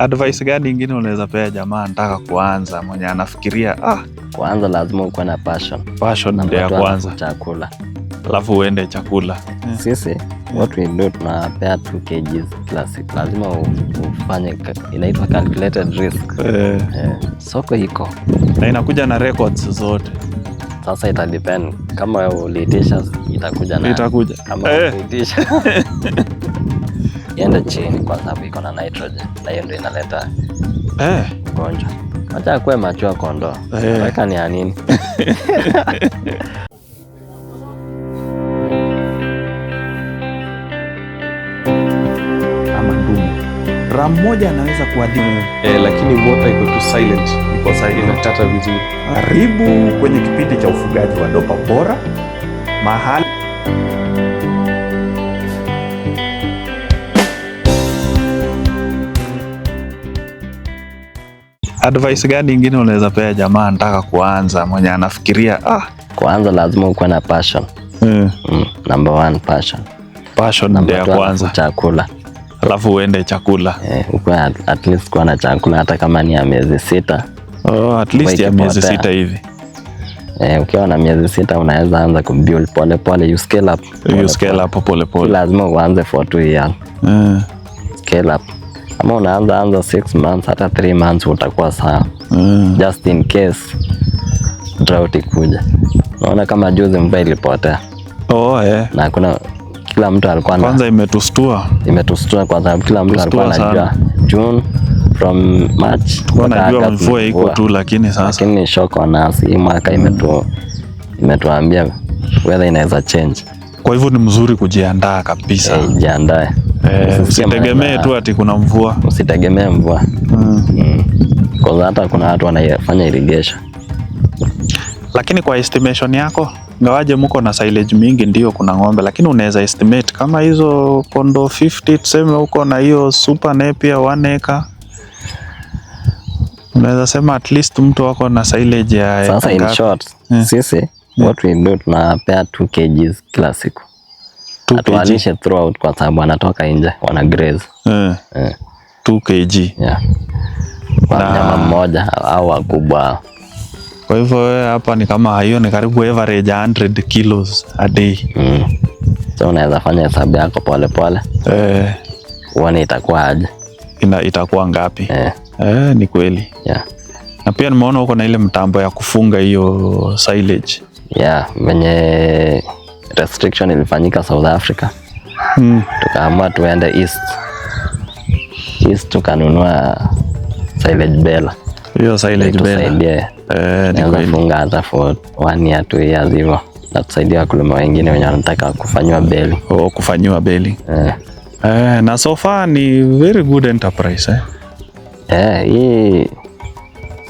Advice gani ingine unaweza pea jamaa anataka kuanza, mwenye anafikiria kuanza lazima uwe na passion. Passion ndio ya kwanza. Chakula. Alafu uende chakula. Sisi what we do, tunapea 2 kg kila siku. Lazima ufanye, inaitwa calculated risk. Soko iko. Na inakuja na records zote. Sasa ita depend kama uliitisha itakuja na. Itakuja. Kama uliitisha. Yenda chini kwa sababu iko na nitrogen. Na hiyo ndio inaleta ugonjwa. Acha kuwe machua kondoo. Weka ni ya nini? Ama ndumu. Ram moja anaweza kuadhibu. Lakini water iko tu silent. Iko silent, inatata vizuri. Karibu kwenye kipindi cha ufugaji wa Dopa Bora. Mahali advice gani ingine unaweza pea jamaa anataka kuanza, mwenye anafikiria kuanza lazima uwe na passion. Number 1 passion. Passion ndio ya kwanza. Chakula. Alafu uende chakula. Uko at least kuwa na chakula hata kama ni ya miezi 6. At least ya miezi 6 hivi. Ukiwa na miezi 6 unaweza anza kubuild pole pole, you scale up. You scale up pole pole. Lazima uanze for 2 years. Scale up. Kama unaanza 6 months hata 3 months utakuwa sawa. Just in case drought ikuja. Unaona kama juzi mvua ilipotea. Na kuna kila mtu alikuwa na kwanza imetustua kwa sababu kila mtu alikuwa anajua June from March wanajua mvua iko tu, lakini shock on us. Hii mwaka imetuambia weather inaweza change. Kwa hivyo ni mzuri kujiandaa kabisa. Jiandae. Usitegemee tu ati kuna mvua. Usitegemee mvua. Kwa hata kuna watu wanafanya irrigation. Lakini kwa estimation yako, ngawaje mko na silage mingi ndio kuna ng'ombe, lakini unaweza estimate kama hizo kondo 50 tuseme uko na hiyo super napier 1 acre, unaweza sema at least mtu wako na silage ya sasa in short, sisi what we do, tunapea 2 kg kila siku. Atualishe throughout kwa sababu anatoka nje wana graze. 2 kg. Kwa mnyama mmoja au wakubwa. Kwa hivyo hapa ni kama hiyo ni karibu average 100 kilos a day. So unaweza fanya hesabu yako pole pole. Uone itakuwa aje. Itakuwa ngapi? Ni kweli. Na pia nimeona uko na ile mtambo ya kufunga hiyo silage. Venye restriction ilifanyika South Africa. Tukaamua tuende East tukanunua silage bela. Hiyo silage bela. Funga hata for 1 year 2 years hivyo. Na tusaidia wakulima wengine wenye wanataka kufanywa beli. Kufanywa beli. Na so far ni very good enterprise. Hii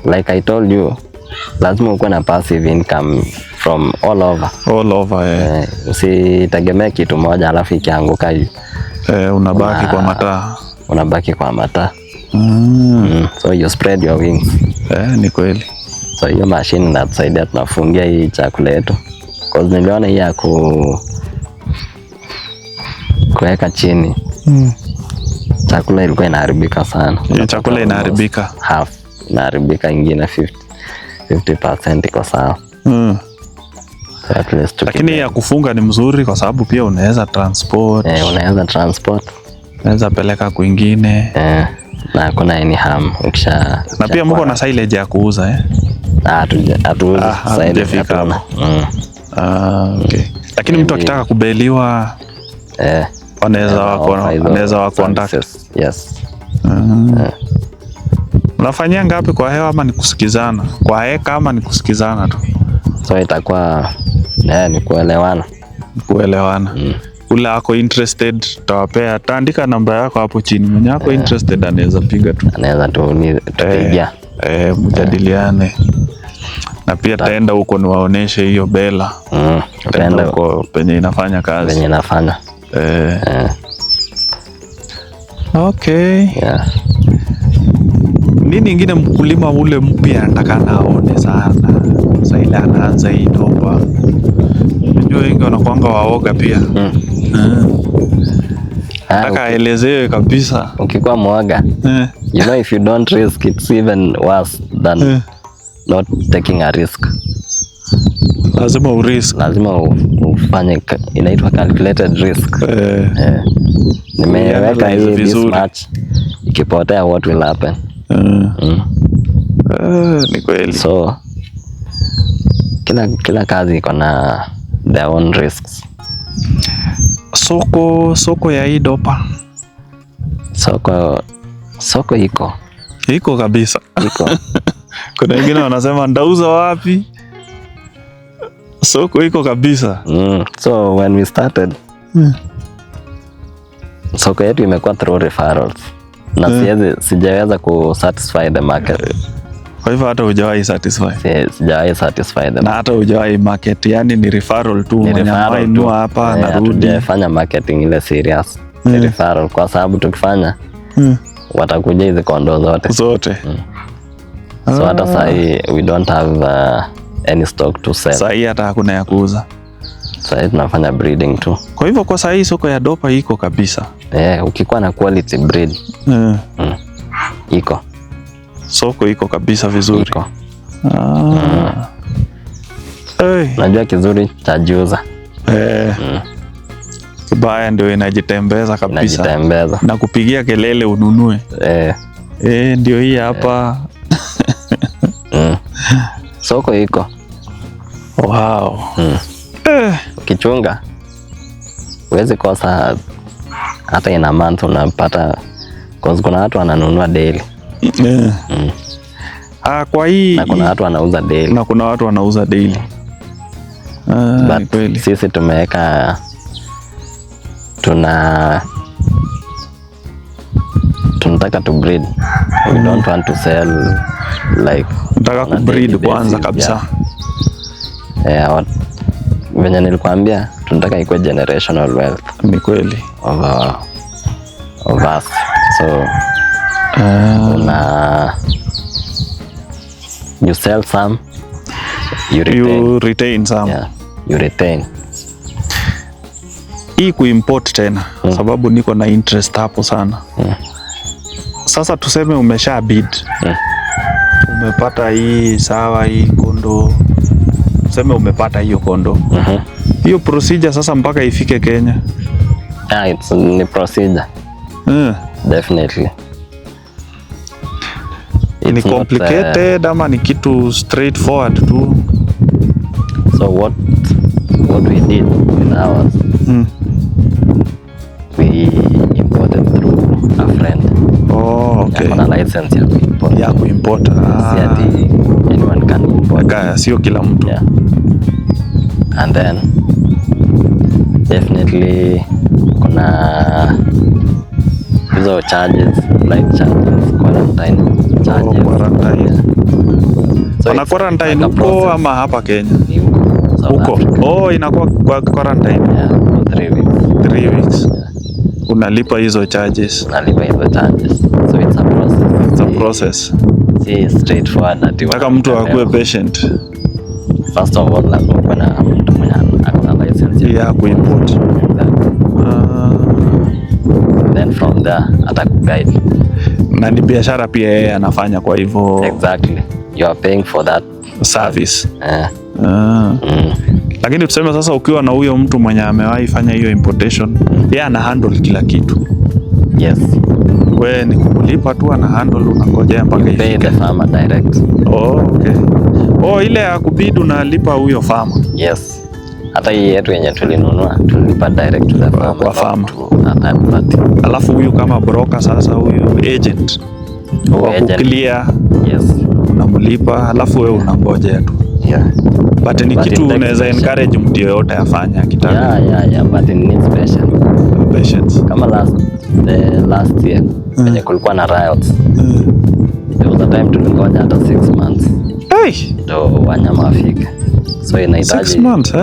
like I told you, lazima uwe na passive income from all over. Usitegemee kitu moja alafu ikianguka hivi unabaki kwa mataa. So you spread your wings. Ni kweli. So hiyo machine inatusaidia, tunafungia hii chakula yetu. Cause niliona hii ya kuweka chini. Chakula ilikuwa inaharibika sana. Chakula inaharibika. Half inaharibika, ingine 50% iko sawa. Lakini ya kufunga ni mzuri kwa sababu pia unaweza transport. Unaweza peleka kwingine. Na hakuna any harm ukisha. Na pia mko na silage ya kuuza hatuuzi silage hapo. Okay. Lakini mtu akitaka kubeliwa anaweza wa contact. Unafanyia ngapi kwa hewa ama ni kusikizana? Kwa heka ama ni kusikizana tu? So itakuwa ni kuelewana. Ule ako interested tawapea, taandika namba yako hapo chini. Mwenye ako interested anaweza piga tu. Anaweza tupigia. Mjadiliane. Na pia taenda huko niwaoneshe hiyo bela. Taenda huko penye inafanya kazi. Okay. Nini ingine mkulima ule mpya anatakana aone sana sasa ile anaanza hii Dopa? Unajua wengi wanakuanga waoga pia. Nataka aelezewe kabisa. Ukikuwa mwoga You know, if you don't risk, it's even worse than not taking a risk. Lazima urisk. Lazima ufanye, inaitwa calculated risk. Nimeweka hii this much, ikipotea what will happen? Ni kweli. So kila kazi iko na their own risks. Soko ya hii dopa. Soko iko kabisa. Iko. Kuna wengine wanasema ndauza wapi? Soko iko kabisa. So when we started, soko yetu imekuwa through referrals. Na sijaweza ku satisfy the market. Kwa hivyo hata hujawahi satisfy. Sijawahi satisfy them. Na hata hujawahi market, yani ni referral tu, mwenye hapa narudi. Hatujafanya marketing ile serious. Ni referral kwa sababu tukifanya watakuja hizo kondo zote. So hata sahi we don't have any stock to sell. Sahi hata hakuna ya kuuza. Sahi tunafanya breeding tu. Kwa hivyo kwa sahi soko ya dopa iko kabisa. Ukikuwa na quality breed. Iko. Soko iko kabisa vizuri. Iko. Najua kizuri cha juza. Kibaya ndio inajitembeza kabisa. Na kupigia kelele ununue. Ndio hii hapa. Soko iko. Wow. Ukichunga huwezi kosa hata in a month unapata, cause kuna watu wananunua daily. Kwa hii na kuna watu wanauza daily. But sisi tumeweka tunataka to breed. We don't want to sell like, tunataka ku breed kwanza kabisa. Venye nilikwambia tunataka ikuwe generational wealth. Ni kweli. Of us. So you sell some, you retain some. Yeah, you retain. Hii kuimport tena sababu niko na interest hapo sana. Sasa tuseme umesha bid. Umepata hii sawa, hii kondo. Tuseme umepata hiyo kondo. Hiyo procedure sasa mpaka ifike Kenya. It's procedure. Definitely. Ni complicated ama ni kitu straightforward tu? So what we did with ours, we imported through a friend. Okay. Kuna license ya kuimport. Anyone can import. Sio kila mtu. Yeah. And then definitely kuna hizo charges, like charges, quarantine charges. So quarantine huko ama hapa Kenya? Huko. Inakuwa kwa quarantine. Yeah, for 3 weeks. 3 weeks. Yeah. Unalipa hizo charges. So it's a process. It's a process. Si straightforward ati nataka mtu akuwe patient. First of all, lazima kuwe na mtu mwenye akona license ya kuimport. Then from there atakuguide. Na ni biashara pia yeye anafanya, kwa hivyo exactly you are paying for that service. Lakini tuseme sasa ukiwa na huyo mtu mwenye amewahi fanya hiyo importation, yeye ana handle kila kitu. Yes. Wewe ni kulipa tu, ana handle, unangojea mpaka ifike. Pay the farmer direct. Okay. Ile ya kubidi unalipa huyo farmer. Yes. Hata hii yetu yenye tulinunua tulipa direct to the farmer. Kwa farmer. Alafu huyu kama broker sasa, huyu agent wa clear. Yes. Unamlipa, alafu wewe unangojea tu. Yeah. But ni kitu unaweza encourage mtu yoyote afanye akitaka. Yeah, but it needs patience. Kama last year when kulikuwa na riots. There was a time tulingoja hata 6 months. Ndio wanyama wafike. So inahitaji 6 months.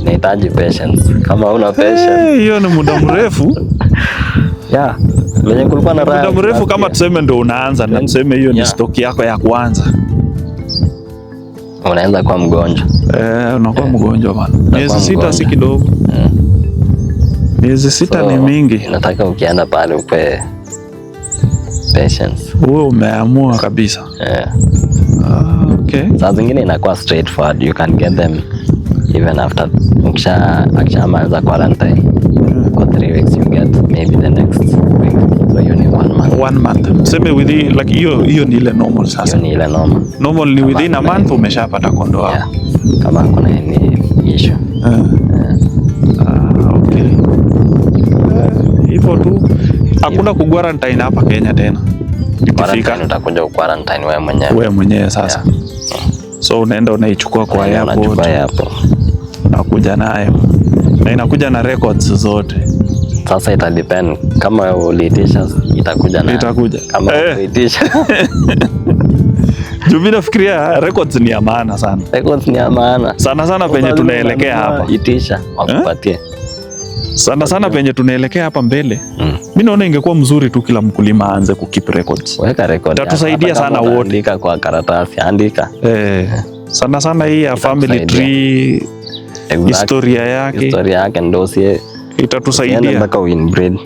Inahitaji patience. Kama una patience, hiyo ni muda mrefu. Yeah. When kulikuwa na riots. Muda mrefu kama tuseme ndio unaanza na tuseme hiyo ni stock yako ya kwanza. Unaanza kuwa mgonjwa. Unakuwa mgonjwa bana. Miezi 6 si kidogo. Miezi 6 ni mingi. Nataka ukienda pale patience. Wewe umeamua kabisa. Okay. Saa zingine inakuwa straightforward. You can get them even after akishamaliza quarantine. For 3 weeks you get maybe the next week. So you need 1 month. 1 month. Sema within like hiyo ni ile normal sasa. Hiyo ni ile normal. Normal ni within a month umeshapata kondoo wako. Yeah. Kama kuna any issue. Okay. Hivyo tu. Hakuna kuquarantine hapa Kenya tena. Quarantine utakuja quarantine wewe mwenyewe. Wewe mwenyewe sasa. Yeah. So unaenda unaichukua kwa airport. Unakuja nayo. Na inakuja na records zote. Sasa ita depend kama uliitisha itakuja na. Itakuja. Kama uliitisha. Mimi nafikiria records ni ya maana sana. Records ni ya maana. Sana penye tunaelekea hapa. Itisha wakupatie. Sana penye tunaelekea hapa mbele. Mimi naona ingekuwa mzuri tu kila mkulima aanze kukeep records. Weka record. Tatusaidia sana wote. Andika kwa karatasi, andika. Sana hii ya family tree. Historia yake ndio itatusaidia mpaka inbreed.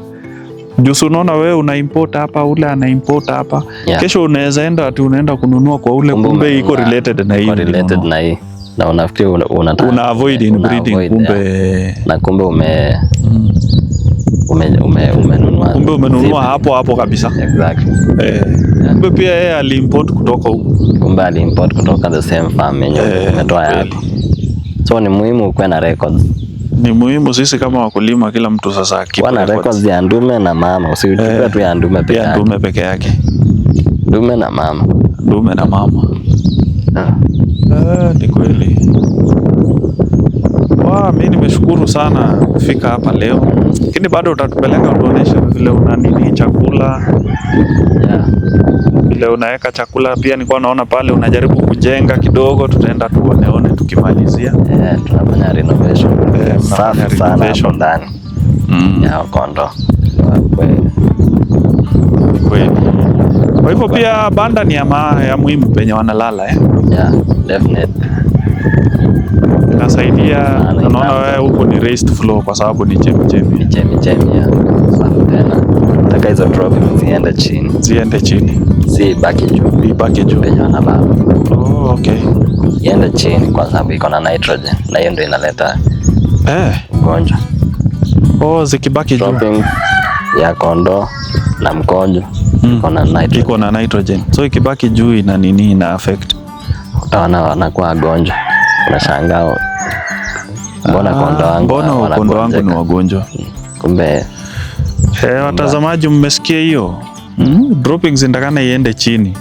Jusu unaona wewe una import hapa, ule ana import hapa. Yeah. Kesho unaweza enda ati unaenda kununua kwa ule kumbe iko related na hii. Related na hii. Na unafikiri unataka una avoid inbreeding kumbe na kumbe umenunua hapo kabisa. Exactly. Kumbe pia yeye aliimport kutoka huko. Kumbe aliimport kutoka the same farm yenyewe umetoa hapo. So ni muhimu kuwa na records. Ni muhimu sisi kama wakulima kila mtu sasa akipa records ya ndume na mama. Usichukue tu ya ndume peke yake. Ndume peke yake. Ndume na mama. Ni kweli. Mimi nimeshukuru sana kufika hapa leo. Lakini bado utatupeleka utuoneshe vile una nini chakula. Vile unaweka chakula pia nilikuwa naona pale unajaribu kujenga kidogo, tutaenda tuoneone tukimalizia. Tunafanya renovation. Safi sana hapo ndani. Ya kondoo. Kweli. Kwa hivyo pia banda ni ya muhimu penye wanalala Yeah, definitely. Inasaidia. Unaona wewe huko ni raised floor kwa sababu ni chemi. Ni chemi ya. Safi tena. Nataka hizo dropping ziende chini. Si baki juu. Penye wanalala. Okay. Iende chini kwa sababu iko na nitrogen na hiyo ndio inaleta ugonjwa. Zikibaki juu. Dropping ya kondoo na mkojo iko na nitrogen. So ikibaki juu ina affect. Utaona wanakuwa wagonjwa. Unashangaa mbona kondoo wangu ni wagonjwa. Kumbe watazamaji mmesikia hiyo? Droppings ndakana iende chini.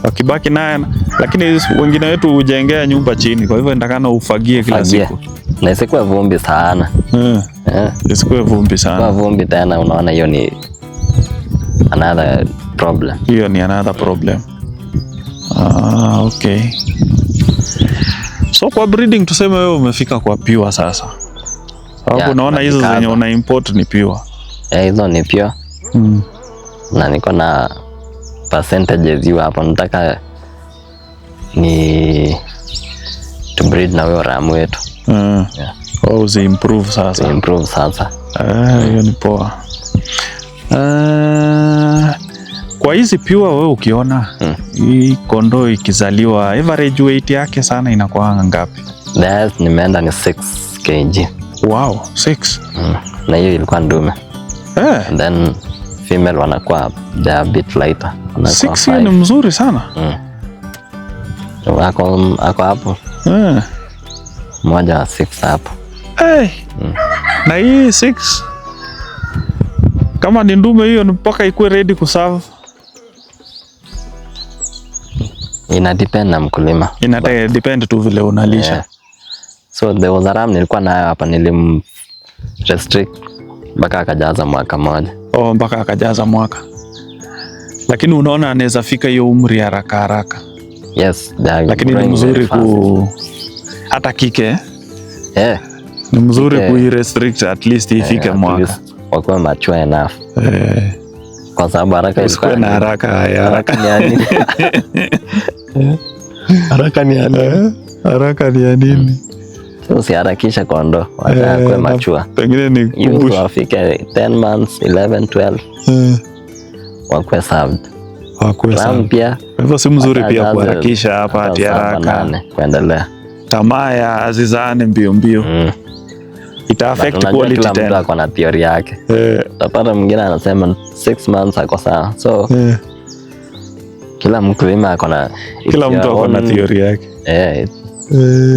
Wakibaki naye, lakini wengine wetu hujengea nyumba chini, kwa hivyo ndakana ufagie kila siku. Na isikuwe vumbi sana. Isikuwe vumbi sana. Kwa vumbi tena unaona hiyo ni another problem. Hiyo ni another problem. Okay. So kwa breeding tuseme wewe umefika kwa pure sasa. Sababu unaona hizo zenye una import ni pure. Hizo ni pure. Na niko na percentages hiyo hapo, nataka ni to breed na wewe ramu wetu. Uzi improve sasa. Hiyo ni poa. Kwa hizi pure wewe ukiona hii kondoo ikizaliwa average weight yake sana inakuwa ngapi? Nimeenda ni 6 kg. Wow, 6. Na hiyo ilikuwa ndume. Then female wanakuwa they are a bit lighter. 6 ni mzuri sana. Ako hapo. Moja wa 6 hapo. Na hii 6 kama ni ndume hiyo ni mpaka ikuwe ready kuserve. Ina depend na mkulima. Depend tu vile unalisha. So the ram nilikuwa nayo hapa restrict mpaka akajaza mwaka moja. Mpaka akajaza mwaka. Lakini unaona anaweza fika hiyo umri haraka. Yes, lakini ni mzuri hata kike. Ni mzuri restrict at least ifike mwaka. Wakuwe mature enough. Kwa sababu haraka isikuwe na haraka ni ya nini? Haraka ni ya nini? Usiharakisha kondoo, wakuwe mature. Pengine ni wafike 10 months, 11, 12. wakwe served. Pia hivyo si mzuri pia kuharakisha hapa ati haraka kuendelea. Tamaa ya azizane mbio mbio. Ita affect quality tena. Kila mtu ako na theory yake. Utapata mwingine anasema 6 months ako sawa. So kila mkulima ako na theory yake.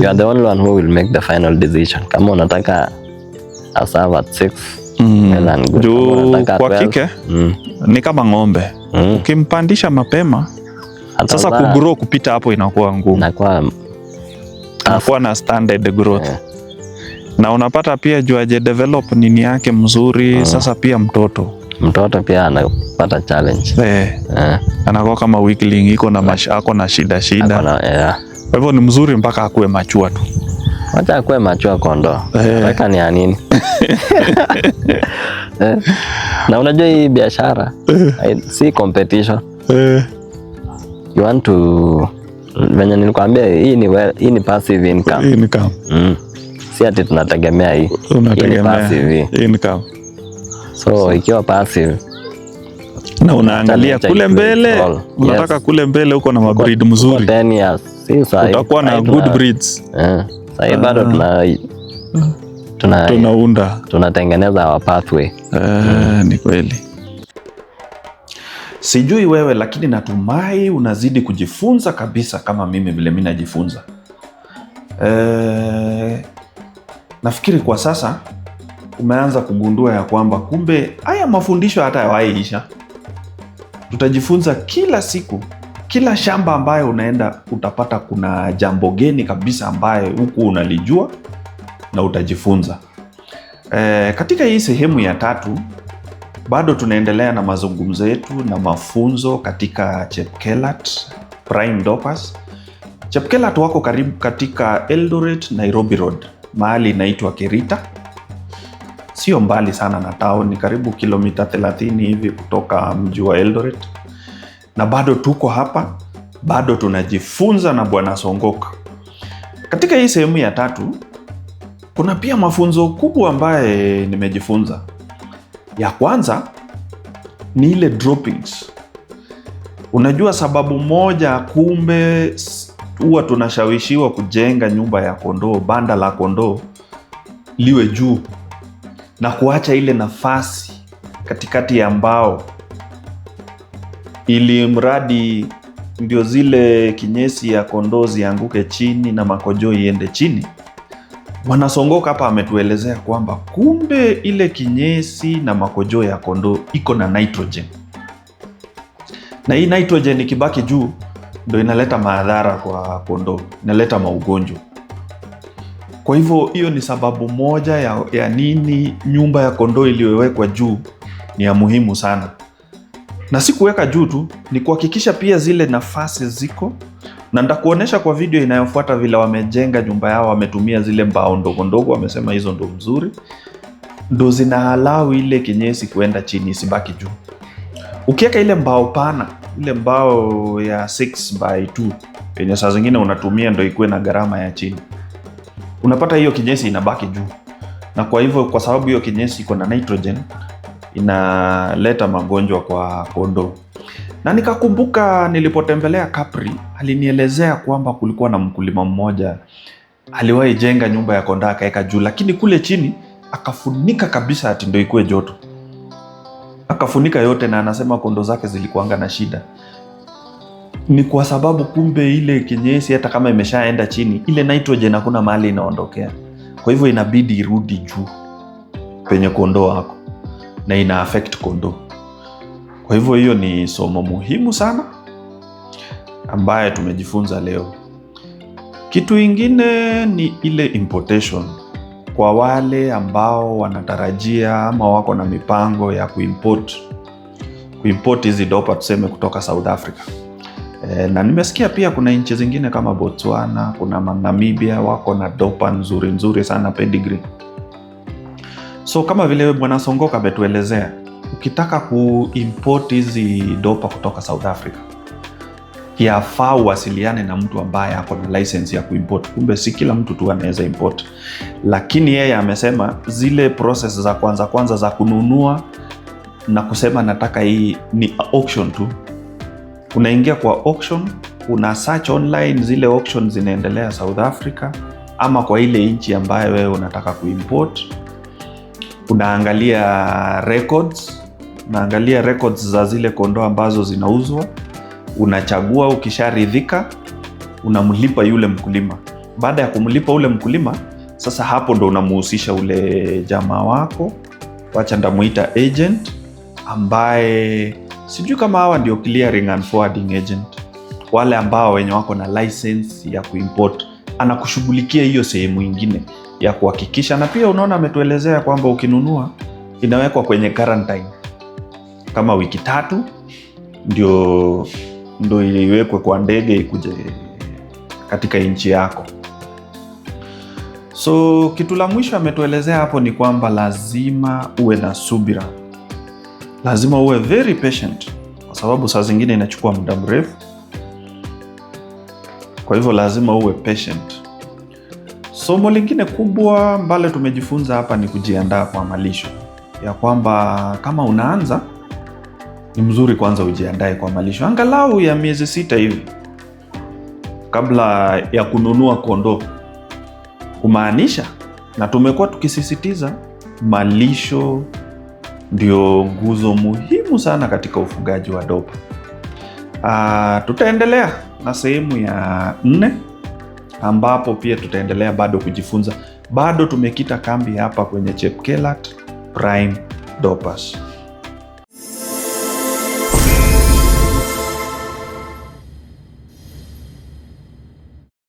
You are the only one who will make the final decision. Kama unataka aserve at 6 kwa kike ni kama ng'ombe. Ukimpandisha mapema sasa kugrow kupita hapo inakuwa ngumu. Inakuwa na standard growth. Na unapata pia juaje develop nini yake mzuri. Sasa pia mtoto pia anapata challenge. Anakuwa kama weakling, iko na mashako na shida. Kwa hivyo ni mzuri mpaka akue machua tu. Wacha akue machua kondoo. Weka ni ya nini? Na unajua hii biashara si competition. You want to, venye nilikwambia, hii ni passive income. Si ati tunategemea hii. Hii ni passive income. So ikiwa passive na unaangalia kule mbele, unataka kule mbele uko na mabreed mzuri. 10 years. Utakuwa na good breeds. Sasa bado tunatengeneza our pathway. Ni kweli. Sijui wewe, lakini natumai unazidi kujifunza kabisa kama mimi vile mimi najifunza. Nafikiri kwa sasa umeanza kugundua ya kwamba kumbe haya mafundisho hata hayaisha. Tutajifunza kila siku. Kila shamba ambayo unaenda utapata kuna jambo geni kabisa ambayo huku unalijua na utajifunza. Katika hii sehemu ya 3 bado tunaendelea na mazungumzo yetu na mafunzo katika Chepkelat Prime Dopers. Chepkelat wako karibu katika Eldoret Nairobi Road, mahali inaitwa Kerita. Sio mbali sana na town, ni karibu kilomita 30 hivi kutoka mji wa Eldoret. Na bado tuko hapa, bado tunajifunza na Bwana Songoka. Katika hii sehemu ya 3 kuna pia mafunzo kubwa ambaye nimejifunza. Ya kwanza ni ile droppings. Unajua sababu moja kumbe huwa tunashawishiwa kujenga nyumba ya kondoo, banda la kondoo liwe juu na kuacha ile nafasi katikati ya mbao, ili mradi ndio zile kinyesi ya kondoo zianguke chini na makojo iende chini. Bwana Songoka hapa ametuelezea kwamba kumbe ile kinyesi na makojo ya kondoo iko na nitrogen. Na hii nitrogen ikibaki juu ndio inaleta madhara kwa kondoo, inaleta maugonjwa. Kwa hivyo hiyo ni sababu moja ya nini nyumba ya kondoo iliyowekwa juu ni ya muhimu sana. Na si kuweka juu tu, ni kuhakikisha pia zile nafasi ziko. Na nitakuonesha kwa video inayofuata vile wamejenga nyumba yao, wametumia zile mbao ndogo ndogo, wamesema hizo ndo mzuri. Ndo zinahalau ile kinyesi kuenda chini, isibaki juu. Ukiweka ile mbao pana, ile mbao ya 6x2, yenye saa zingine unatumia ndo ikuwe na gharama ya chini, unapata hiyo kinyesi inabaki juu. Na kwa hivyo kwa sababu hiyo kinyesi iko na nitrogen, inaleta magonjwa kwa kondoo. Na nikakumbuka nilipotembelea Capri, alinielezea kwamba kulikuwa na mkulima mmoja aliwahi jenga nyumba ya kondoo akaweka juu, lakini kule chini akafunika kabisa ati ndio ikuwe joto. Akafunika yote, na anasema kondoo zake zilikuanga na shida. Ni kwa sababu kumbe ile kinyesi hata kama imeshaenda chini, ile nitrogen hakuna mahali inaondokea. Kwa hivyo inabidi irudi juu penye kondoo wako, na ina affect kondoo. Kwa hivyo hiyo ni somo muhimu sana ambaye tumejifunza leo. Kitu ingine ni ile importation. Kwa wale ambao wanatarajia ama wako na mipango ya kuimport hizi dopa tuseme kutoka South Africa. Na nimesikia pia kuna nchi zingine kama Botswana, kuna Namibia wako na dopa nzuri sana pedigree. So kama vile Bwana Songoka ametuelezea, ukitaka kuimport hizi dopa kutoka South Africa, yafaa uwasiliane na mtu ambaye ako na license ya kuimport. Kumbe si kila mtu tu anaweza import. Lakini yeye amesema zile process za kwanza za kununua na kusema nataka hii, ni auction tu. Unaingia kwa auction, una search online zile auction zinaendelea South Africa ama kwa ile nchi ambayo wewe unataka kuimport. Unaangalia records za zile kondoo ambazo zinauzwa, unachagua. Ukisharidhika unamlipa yule mkulima. Baada ya kumlipa ule mkulima, sasa hapo ndo unamuhusisha ule jamaa wako, wacha ndamuita agent, ambaye sijui kama hawa ndio clearing and forwarding agent, wale ambao wenye wako na license ya kuimport. Anakushughulikia hiyo sehemu ingine ya kuhakikisha. Na pia unaona ametuelezea kwamba ukinunua inawekwa kwenye quarantine kama wiki 3 ndio iwekwe kwa ndege ikuje katika nchi yako. So kitu la mwisho ametuelezea hapo ni kwamba lazima uwe na subira. Lazima uwe very patient, kwa sababu saa zingine inachukua muda mrefu. Kwa hivyo lazima uwe patient. Somo lingine kubwa ambalo tumejifunza hapa ni kujiandaa kwa malisho. Ya kwamba kama unaanza, ni mzuri kwanza ujiandae kwa malisho angalau ya miezi 6 hivi kabla ya kununua kondoo. Kumaanisha, na tumekuwa tukisisitiza, malisho ndio nguzo muhimu sana katika ufugaji wa dopa. Tutaendelea na sehemu ya 4 ambapo pia tutaendelea bado kujifunza. Bado tumekita kambi hapa kwenye Chepkelat Prime Dopas.